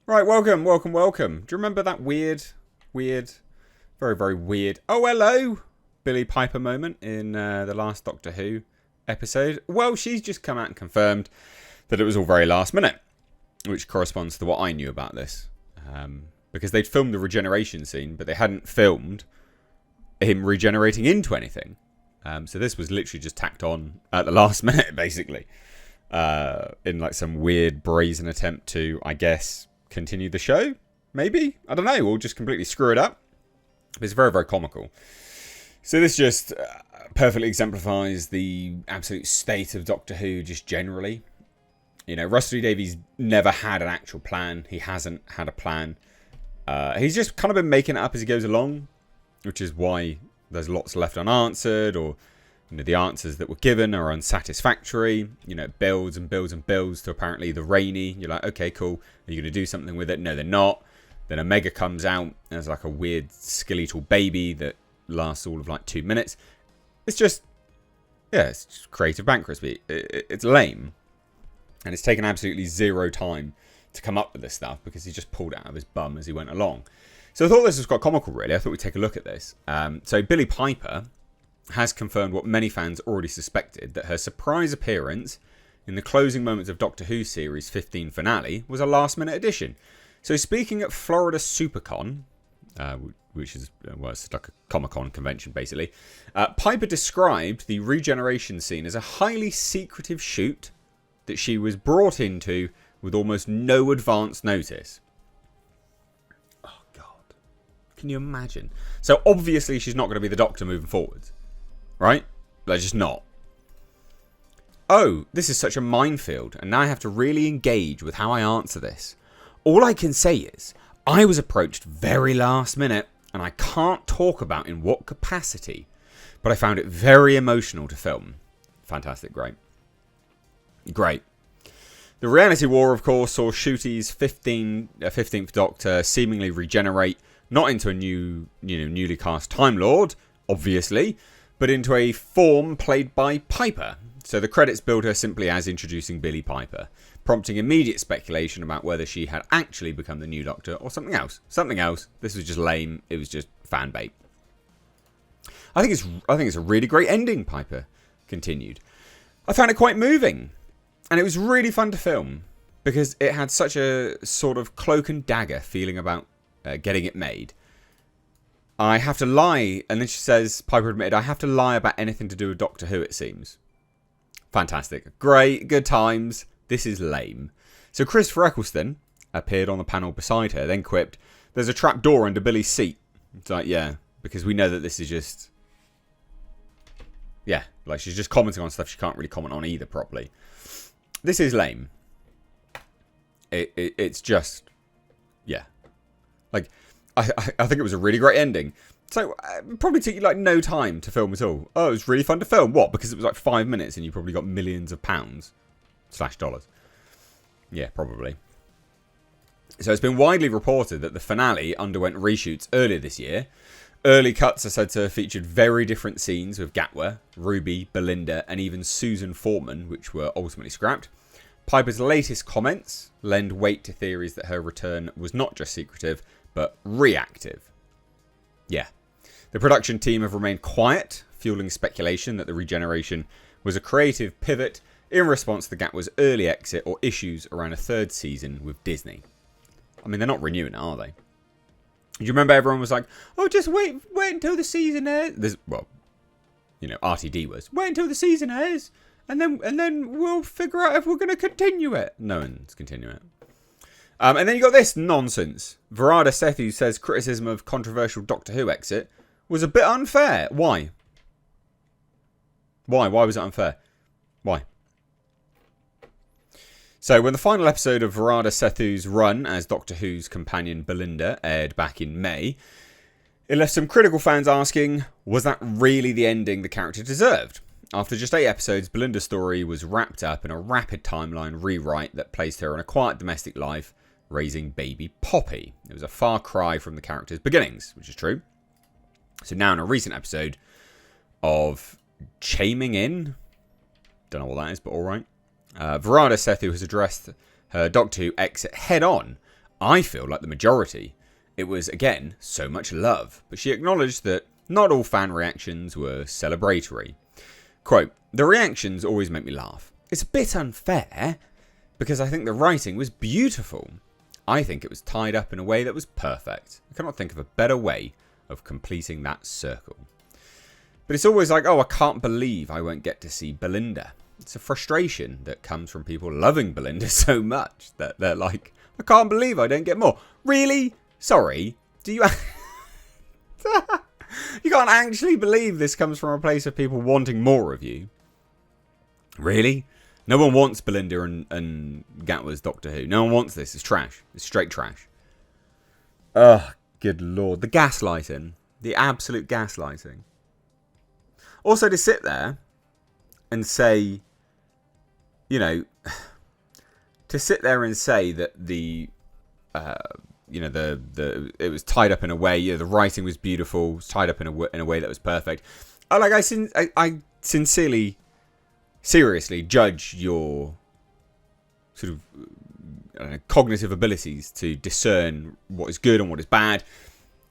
Right, welcome. Do you remember that weird, very, very weird, oh, hello, Billie Piper moment in the last Doctor Who episode? Well, she's just come out and confirmed that it was all very last minute, which corresponds to what I knew about this. Because they'd filmed the regeneration scene, but they hadn't filmed him regenerating into anything. So this was literally just tacked on at the last minute, basically. In like some weird brazen attempt to, I guess, continue the show, maybe? I don't know, or just completely screw it up. But it's very, very comical. So this just perfectly exemplifies the absolute state of Doctor Who just generally. You know, Russell T Davies never had an actual plan. He hasn't had a plan. He's just kind of been making it up as he goes along, which is why there's lots left unanswered, or the answers that were given are unsatisfactory. It builds and builds and builds to apparently the rainy. You're like, okay, cool. Are you going to do something with it? No, they're not. Then Omega comes out as like a weird skeletal baby that lasts all of like 2 minutes. It's just, it's just creative bankruptcy. It's lame. And it's taken absolutely zero time to come up with this stuff because he just pulled it out of his bum as he went along. So I thought this was quite comical, really. I thought we'd take a look at this. So Billie Piper has confirmed what many fans already suspected, that her surprise appearance in the closing moments of Doctor Who Series 15 finale was a last-minute addition. So speaking at Florida SuperCon, which is, it's like a Comic-Con convention, basically, Piper described the regeneration scene as a highly secretive shoot that she was brought into with almost no advance notice. Oh, God. Can you imagine? So obviously she's not going to be the Doctor moving forwards. Right? They're just not. Oh, this is such a minefield, and now I have to really engage with how I answer this. All I can say is, I was approached very last minute, and I can't talk about in what capacity, but I found it very emotional to film. Fantastic, great. Great. The reality war, of course, saw Ncuti's 15th Doctor seemingly regenerate, not into a newly cast Time Lord, obviously, but into a form played by Piper. So the credits billed her simply as introducing Billie Piper, prompting immediate speculation about whether she had actually become the new Doctor or something else. Something else. This was just lame. It was just fan bait. I think it's a really great ending, Piper continued. I found it quite moving, and it was really fun to film because it had such a sort of cloak and dagger feeling about getting it made. I have to lie, and then she says, Piper admitted, I have to lie about anything to do with Doctor Who, it seems. Fantastic. Great, good times. This is lame. So Christopher Eccleston appeared on the panel beside her, then quipped, there's a trap door under Billie's seat. It's like, yeah, because we know that this is just... Yeah, like she's just commenting on stuff she can't really comment on either properly. This is lame. It's just... Yeah. Like... I think it was a really great ending. So it probably took you like no time to film at all. Oh, it was really fun to film. What? Because it was like 5 minutes and you probably got millions of pounds / dollars. Yeah, probably. So it's been widely reported that the finale underwent reshoots earlier this year. Early cuts are said to have featured very different scenes with Gatwa, Ruby, Belinda, and even Susan Foreman, which were ultimately scrapped. Piper's latest comments lend weight to theories that her return was not just secretive, but reactive. Yeah. The production team have remained quiet, fueling speculation that the regeneration was a creative pivot in response to Gatwa's early exit or issues around a third season with Disney. I mean, they're not renewing it, are they? Do you remember everyone was like, oh, just wait until the season airs? RTD was, wait until the season airs, and then we'll figure out if we're going to continue it. No one's continuing it. And then you got this nonsense. Verda Sethu says criticism of controversial Doctor Who exit was a bit unfair. Why? Why was it unfair? Why? So when the final episode of Verda Sethu's run as Doctor Who's companion Belinda aired back in May, it left some critical fans asking, was that really the ending the character deserved? After just 8 episodes, Belinda's story was wrapped up in a rapid timeline rewrite that placed her in a quiet domestic life, raising baby Poppy. It was a far cry from the character's beginnings, which is true. So now in a recent episode of Chaming In, don't know what that is, but alright, Verda Sethu has addressed her Doctor Who exit head on, I feel like the majority, it was, again, so much love. But she acknowledged that not all fan reactions were celebratory. Quote, "The reactions always make me laugh. It's a bit unfair because I think the writing was beautiful. I think it was tied up in a way that was perfect. I cannot think of a better way of completing that circle." But it's always like, oh, I can't believe I won't get to see Belinda. It's a frustration that comes from people loving Belinda so much that they're like, I can't believe I don't get more. Really? Sorry. Do you... You can't actually believe this comes from a place of people wanting more of you. Really? No one wants Belinda and Gatwa's Doctor Who. No one wants this. It's trash. It's straight trash. Ugh, good lord. The gaslighting. The absolute gaslighting. Also, to sit there and say, you know, to sit there and say that the it was tied up in a way, the writing was beautiful, it was tied up in a way that was perfect. I sincerely, seriously judge your sort of cognitive abilities to discern what is good and what is bad.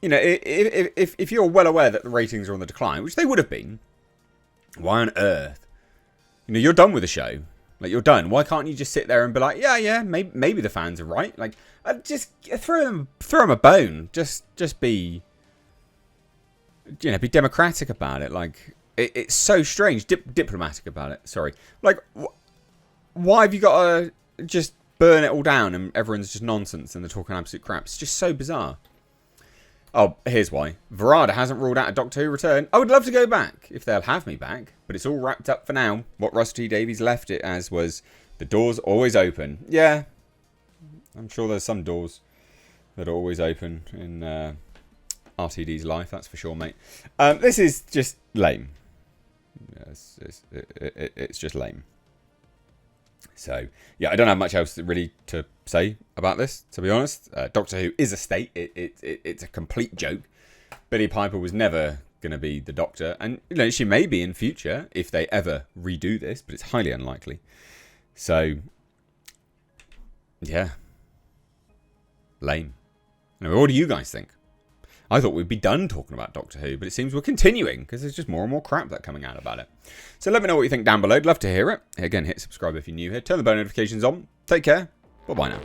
You know, if you're well aware that the ratings are on the decline, which they would have been, why on earth? You know, you're done with the show. Like, you're done. Why can't you just sit there and be like, yeah, maybe the fans are right. Like, just throw them a bone. Just be, be democratic about it. Like, it's so strange. Diplomatic about it. Sorry. Like, why have you got to just burn it all down and everyone's just nonsense and they're talking absolute crap? It's just so bizarre. Oh, here's why. Verda hasn't ruled out a Doctor Who return. I would love to go back, if they'll have me back. But it's all wrapped up for now. What Russ T Davies left it as was, the door's always open. Yeah, I'm sure there's some doors that are always open in RTD's life, that's for sure, mate. This is just lame. It's just lame. So, yeah, I don't have much else really to say about this, to be honest. Doctor Who is a state. It's a complete joke. Billie Piper was never going to be the Doctor. And, she may be in future if they ever redo this, but it's highly unlikely. So, yeah. Lame. Anyway, what do you guys think? I thought we'd be done talking about Doctor Who, but it seems we're continuing because there's just more and more crap that's coming out about it. So let me know what you think down below. I'd love to hear it. Again, hit subscribe if you're new here. Turn the bell notifications on. Take care. Bye-bye now.